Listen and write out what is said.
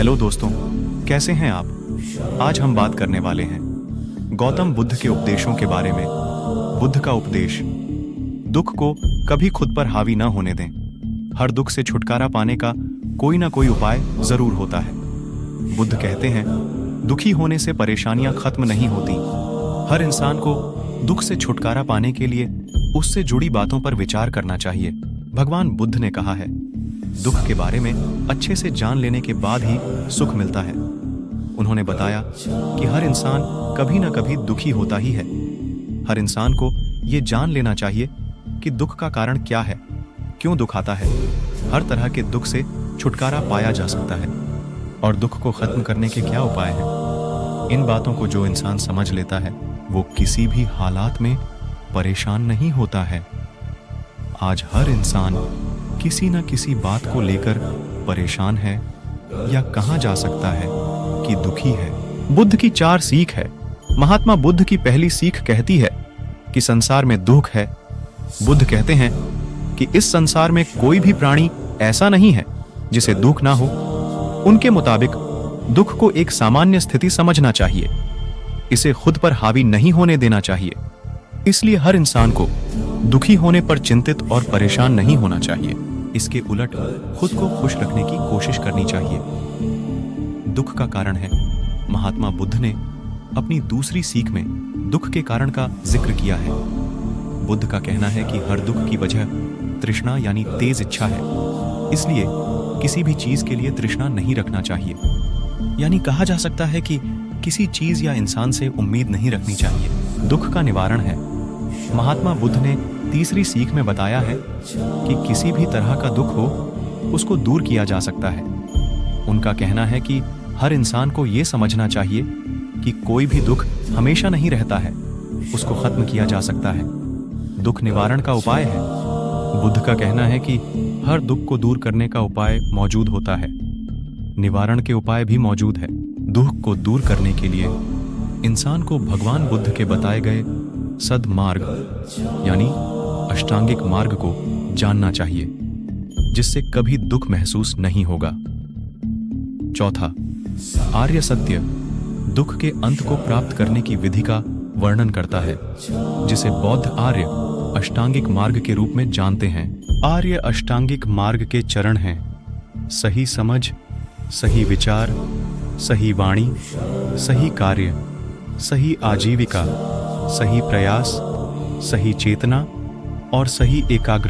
Hello दोस्तों, कैसे हैं आप। आज हम बात करने वाले हैं गौतम बुद्ध के उपदेशों के बारे में। बुद्ध का उपदेश, दुख को कभी खुद पर हावी ना होने दें। हर दुख से छुटकारा पाने का कोई ना कोई उपाय जरूर होता है। बुद्ध कहते हैं, दुखी होने से परेशानियां खत्म नहीं होती। हर इंसान को दुख से छुटकारा पाने के लिए उससे जुड़ी बातों पर विचार करना चाहिए। भगवान बुद्ध ने कहा है, दुख के बारे में अच्छे से जान लेने के बाद ही सुख मिलता है। उन्होंने बताया कि हर इंसान कभी ना कभी दुखी होता ही है। हर इंसान को ये जान लेना चाहिए कि दुख का कारण क्या है, क्यों दुख आता है। हर तरह के दुख से छुटकारा पाया जा सकता है और दुख को खत्म करने के क्या उपाय हैं। इन बातों को जो इंसान समझ लेता है वो किसी भी हालात में परेशान नहीं होता है। आज हर इंसान किसी न किसी बात को लेकर परेशान है या कहा जा सकता है कि दुखी है। बुद्ध की 4 सीख है। महात्मा बुद्ध की पहली सीख कहती है कि संसार में दुख है। बुद्ध कहते हैं कि इस संसार में कोई भी प्राणी ऐसा नहीं है जिसे दुख ना हो। उनके मुताबिक दुख को एक सामान्य स्थिति समझना चाहिए, इसे खुद पर हावी नहीं होने देना चाहिए। इसलिए हर इंसान को दुखी होने पर चिंतित और परेशान नहीं होना चाहिए। इसके उलट खुद को खुश रखने की कोशिश करनी चाहिए। दुख का कारण है। महात्मा बुद्ध ने अपनी दूसरी सीख में दुख के कारण का जिक्र किया है। बुद्ध का कहना है कि हर दुख की वजह तृष्णा यानी तेज इच्छा है। इसलिए किसी भी चीज के लिए तृष्णा नहीं रखना चाहिए। यानी कहा जा सकता है कि किसी चीज या इंसान से उम्मीद नहीं रखनी चाहिए। दुख का निवारण है। महात्मा बुद्ध ने तीसरी सीख में बताया है कि किसी भी तरह का दुख हो उसको दूर किया जा सकता है। उनका कहना है कि हर इंसान को यह समझना चाहिए कि कोई भी दुख हमेशा नहीं रहता है, उसको खत्म किया जा सकता है। दुख निवारण का उपाय है। बुद्ध का कहना है कि हर दुख को दूर करने का उपाय मौजूद होता है, निवारण के उपाय भी मौजूद है। दुख को दूर करने के लिए इंसान को भगवान बुद्ध के बताए गए सद्मार्ग यानी अष्टांगिक मार्ग को जानना चाहिए, जिससे कभी दुख महसूस नहीं होगा। चौथा, आर्य सत्य दुख के अंत को प्राप्त करने की विधि का वर्णन करता है, जिसे बौद्ध आर्य अष्टांगिक मार्ग के रूप में जानते हैं। आर्य अष्टांगिक मार्ग के चरण हैं: सही समझ, सही विचार, सही वाणी, सही कार्य, सही आजीविका, सही प्रयास, सही चेतना और सही एकाग्रता।